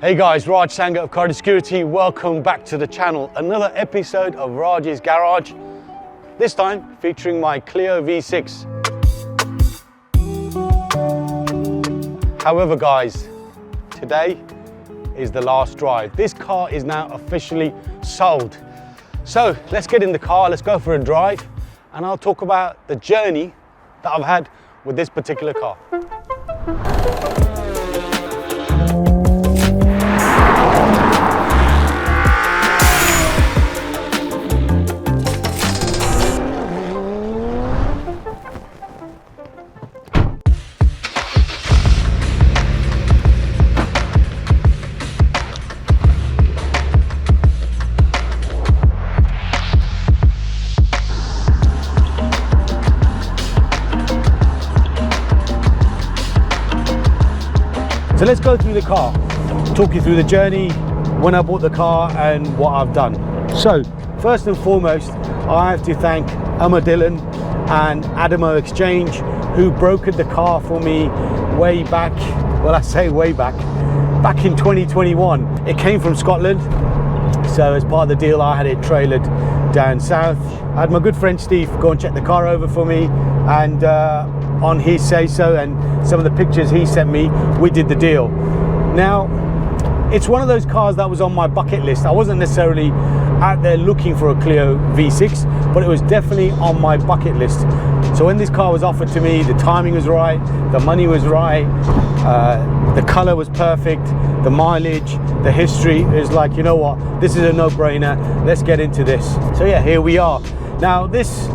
Hey guys, Raj Sangha of Car Security. Welcome back to the channel. Another episode of Raj's Garage. This time featuring my Clio V6. However guys, today is the last drive. This car is now officially sold. So let's get in the car, let's go for a drive, and I'll talk about the journey that I've had with this particular car. So let's go through the car, talk you through the journey, when I bought the car and what I've done. So first and foremost, I have to thank Emma Dillon and Adamo Exchange, who brokered the car for me way back, well I say way back in 2021. It came from Scotland, so as part of the deal I had it trailered down south. I had my good friend Steve go and check the car over for me, and on his say-so and some of the pictures he sent me, we did the deal. Now, it's one of those cars that was on my bucket list. I wasn't necessarily out there looking for a Clio V6, but it was definitely on my bucket list. So when this car was offered to me, the timing was right, the money was right, the color was perfect, the mileage, the history, is like, you know what, this is a no-brainer, let's get into this. So yeah, here we are. Now this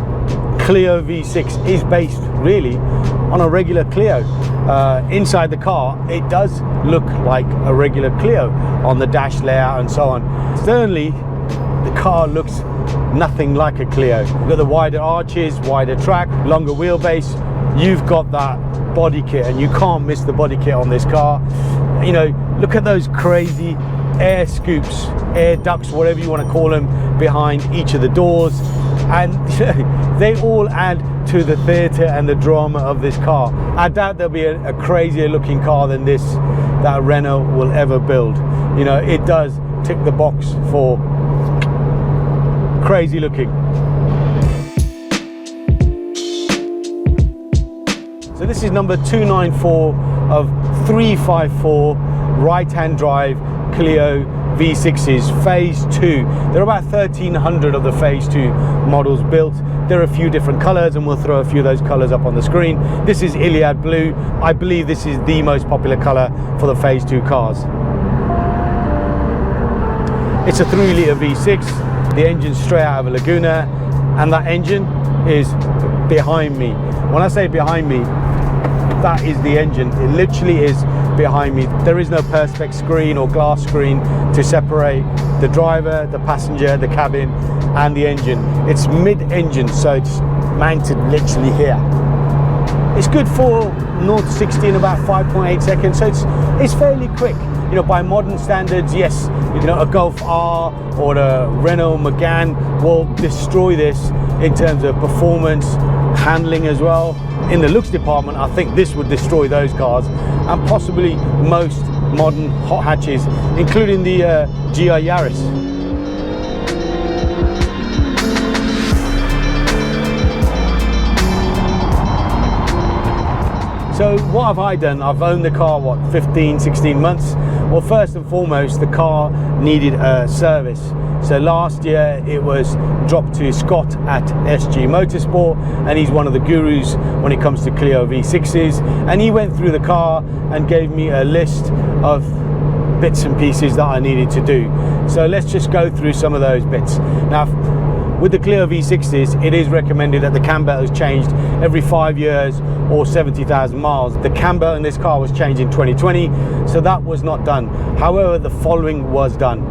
Clio V6 is based really on a regular Clio. Inside the car, it does look like a regular Clio on the dash layout and so on. Externally, the car looks nothing like a Clio. You've got the wider arches, wider track, longer wheelbase. You've got that body kit, and you can't miss the body kit on this car. You know, look at those crazy air scoops, air ducts, whatever you want to call them, behind each of the doors, and they all add to the theatre and the drama of this car. I doubt there'll be a crazier looking car than this that Renault will ever build. You know, it does tick the box for crazy looking. So this is number 294 of 354 right-hand drive Clio V6s, phase 2. There are about 1,300 of the phase 2 models built. There are a few different colors, and we'll throw a few of those colors up on the screen. This is Iliad Blue. I believe this is the most popular color for the phase 2 cars. It's a 3-litre V6. The engine's straight out of a Laguna, and that engine is behind me. When I say behind me, that is the engine. It literally is behind me. There is no perspex screen or glass screen to separate the driver, the passenger, the cabin and the engine. It's mid-engine, so it's mounted literally here. It's good for 0 to 60 in about 5.8 seconds, so it's fairly quick. You know, by modern standards, yes, you know, a Golf R or a Renault Megane will destroy this in terms of performance, handling as well. In the looks department, I think this would destroy those cars, and possibly most modern hot hatches, including the GR Yaris. So what have I done? I've owned the car, what, 15, 16 months? Well, first and foremost, the car needed a service. So last year it was dropped to Scott at SG Motorsport, and he's one of the gurus when it comes to Clio V6s, and he went through the car and gave me a list of bits and pieces that I needed to do. So let's just go through some of those bits. Now, with the Clio V6s, it is recommended that the cam belt is changed every 5 years or 70,000 miles. The cam belt in this car was changed in 2020, so that was not done. However, the following was done.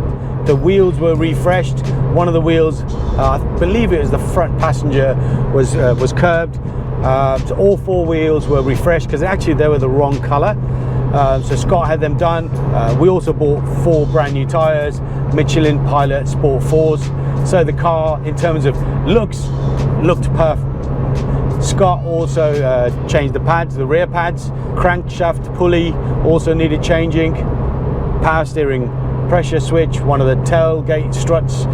The wheels were refreshed. One of the wheels, I believe it was the front passenger, was curbed. So all 4 wheels were refreshed because actually they were the wrong color. So Scott had them done. We also bought 4 brand new tires, Michelin Pilot Sport 4s. So the car, in terms of looks, looked perfect. Scott also changed the pads, the rear pads. Crankshaft pulley also needed changing. power steering pressure switch, one of the tailgate struts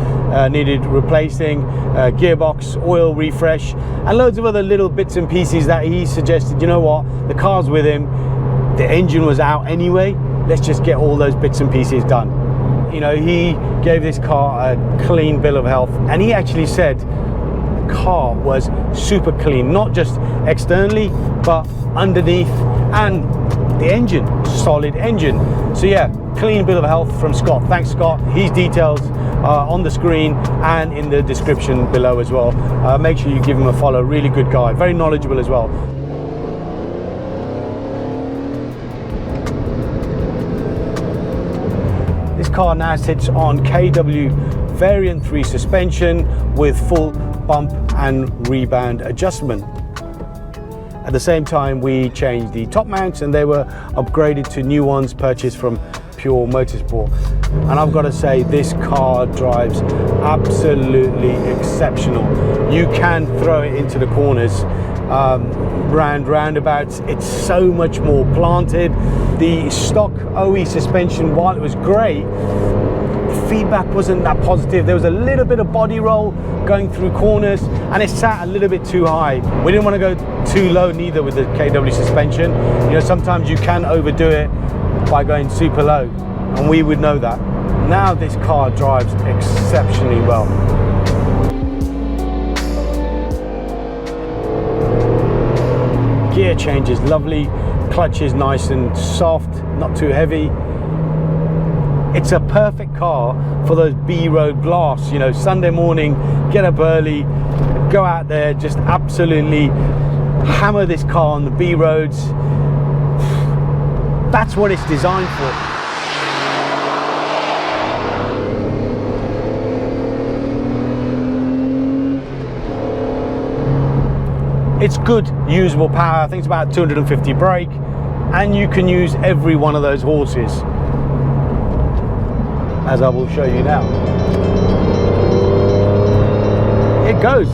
needed replacing, gearbox oil refresh, and loads of other little bits and pieces that he suggested, you know what, the car's with him, the engine was out anyway, let's just get all those bits and pieces done. You know, he gave this car a clean bill of health, and he actually said the car was super clean, not just externally but underneath, and the engine, solid engine. So yeah, clean bill of health from Scott. Thanks, Scott. His details are on the screen and in the description below as well. Make sure you give him a follow. Really good guy, very knowledgeable as well. This car now sits on KW Variant 3 suspension with full bump and rebound adjustment. At the same time, we changed the top mounts and they were upgraded to new ones purchased from Pure Motorsport. And I've got to say, this car drives absolutely exceptional. You can throw it into the corners, roundabouts. It's so much more planted. The stock OE suspension, while it was great, the feedback wasn't that positive. There was a little bit of body roll going through corners, and it sat a little bit too high. We didn't want to go too low neither with the KW suspension. You know, sometimes you can overdo it by going super low, and we would know that. Now this car drives exceptionally well. Gear change is lovely, clutch is nice and soft, not too heavy. It's a perfect car for those B-road blasts, you know, Sunday morning, get up early, go out there, just absolutely hammer this car on the B roads. That's what it's designed for. It's good usable power. I think it's about 250 brake, and you can use every one of those horses, as I will show you now. It goes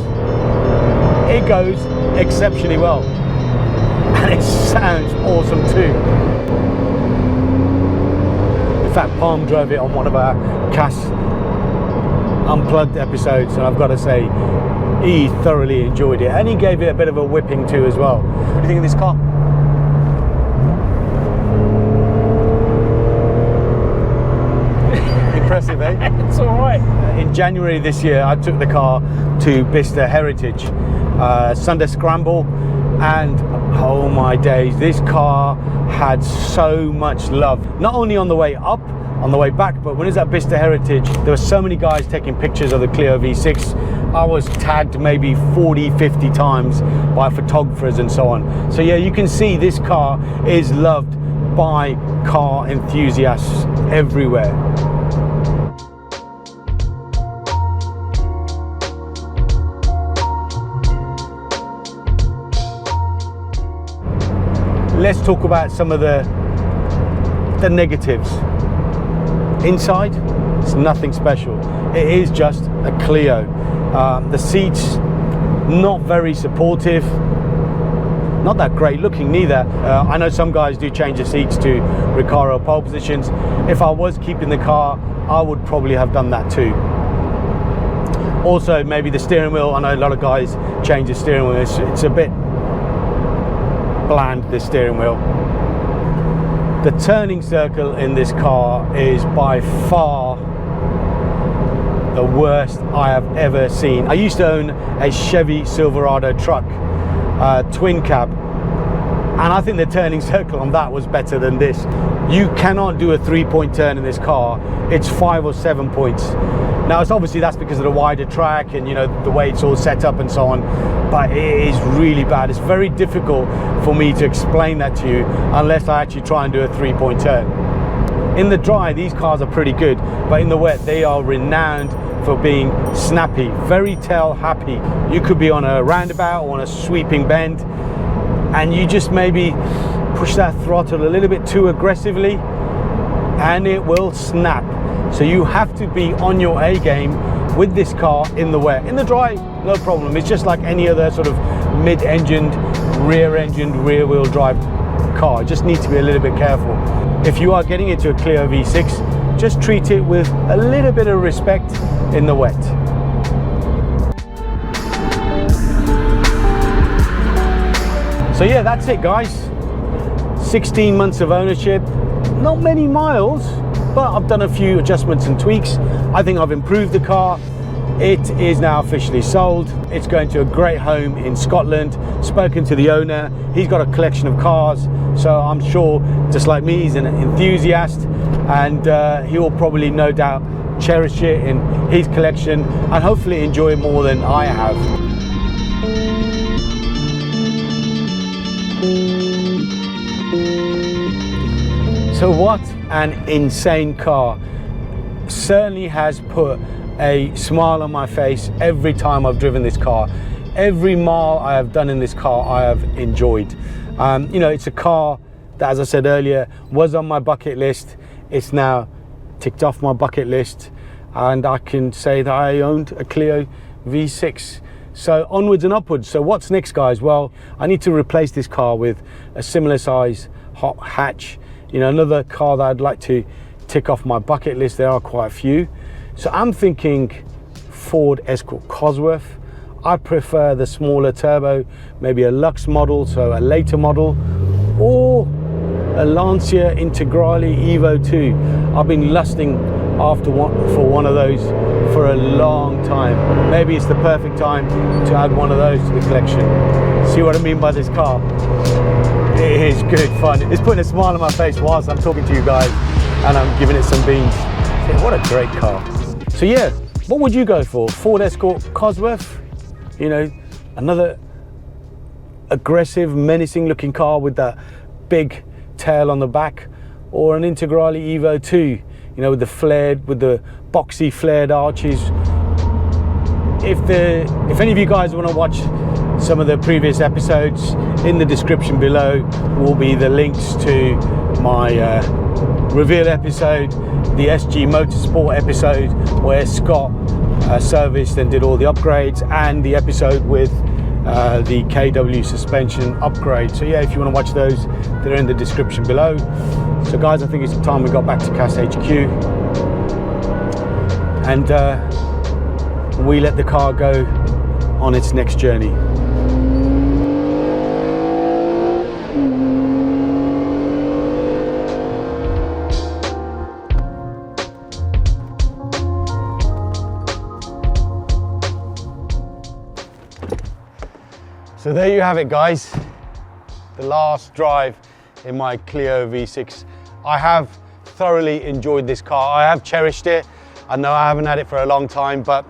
exceptionally well, and it sounds awesome too. In fact, Palm drove it on one of our CAS Unplugged episodes, and I've got to say, he thoroughly enjoyed it, and he gave it a bit of a whipping too as well. What do you think of this car? Impressive, eh? It's all right. In January this year, I took the car to Bicester Heritage Sunday Scramble, and oh my days, this car had so much love. Not only on the way up, on the way back, but when it was at Bicester Heritage, there were so many guys taking pictures of the Clio V6. I was tagged maybe 40-50 times by photographers and so on. So yeah, you can see this car is loved by car enthusiasts everywhere. Let's talk about some of the negatives. Inside, it's nothing special. It is just a Clio. The seats, not very supportive, not that great looking neither. I know some guys do change the seats to Recaro pole positions. If I was keeping the car, I would probably have done that too. Also, maybe the steering wheel. I know a lot of guys change the steering wheel. It's a bit bland, this steering wheel. The turning circle in this car is by far the worst I have ever seen. I used to own a Chevy Silverado truck, twin cab, and I think the turning circle on that was better than this. You cannot do a 3-point turn in this car. It's 5 or 7 points. Now, it's obviously that's because of the wider track and, you know, the way it's all set up and so on, but it is really bad. It's very difficult for me to explain that to you unless I actually try and do a 3-point turn. In the dry, these cars are pretty good, but in the wet, they are renowned for being snappy, very tail happy. You could be on a roundabout or on a sweeping bend, and you just maybe push that throttle a little bit too aggressively, and it will snap. So you have to be on your A game with this car in the wet. In the dry, no problem. It's just like any other sort of mid-engined, rear-wheel drive car. You just need to be a little bit careful. if you are getting into a Clio V6, just treat it with a little bit of respect in the wet. So yeah, that's it guys. 16 months of ownership, not many miles, but I've done a few adjustments and tweaks. I think I've improved the car. It is now officially sold. It's going to a great home in Scotland. Spoken to the owner. He's got a collection of cars, so I'm sure, just like me, he's an enthusiast, and he will probably, no doubt, cherish it in his collection and hopefully enjoy it more than I have. So what an insane car. Certainly has put a smile on my face every time I've driven this car. Every mile I have done in this car I have enjoyed. You know, it's a car that, as I said earlier, was on my bucket list. It's now ticked off my bucket list, and I can say that I owned a Clio V6. So onwards and upwards. So what's next guys? Well, I need to replace this car with a similar size hot hatch. You know, another car that I'd like to tick off my bucket list. There are quite a few. So I'm thinking Ford Escort Cosworth. I prefer the smaller turbo, maybe a Lux model, so a later model, or a Lancia Integrale Evo 2. I've been lusting after one of those for a long time. Maybe it's the perfect time to add one of those to the collection. See what I mean by this car? It is good fun. It's putting a smile on my face whilst I'm talking to you guys and I'm giving it some beans. Yeah, what a great car. So yeah, what would you go for? Ford Escort Cosworth? You know, another aggressive, menacing looking car with that big tail on the back, or an Integrale Evo 2, you know, with the boxy flared arches. If any of you guys want to watch some of the previous episodes, in the description below will be the links to my reveal episode, the SG Motorsport episode where Scott serviced and did all the upgrades, and the episode with the KW suspension upgrade. So yeah, if you want to watch those, they're in the description below. So guys, I think it's time we got back to CAS HQ and we let the car go on its next journey. So there you have it guys, the last drive in my Clio V6. I have thoroughly enjoyed this car. I have cherished it. I know I haven't had it for a long time, but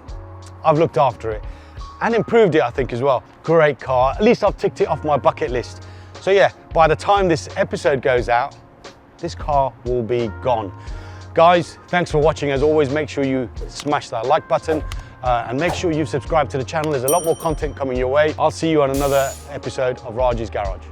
I've looked after it and improved it, I think, as well. Great car. At least I've ticked it off my bucket list. So yeah, by the time this episode goes out, this car will be gone. Guys, thanks for watching. As always, make sure you smash that like button. And make sure you subscribe to the channel. There's a lot more content coming your way. I'll see you on another episode of Raj's Garage.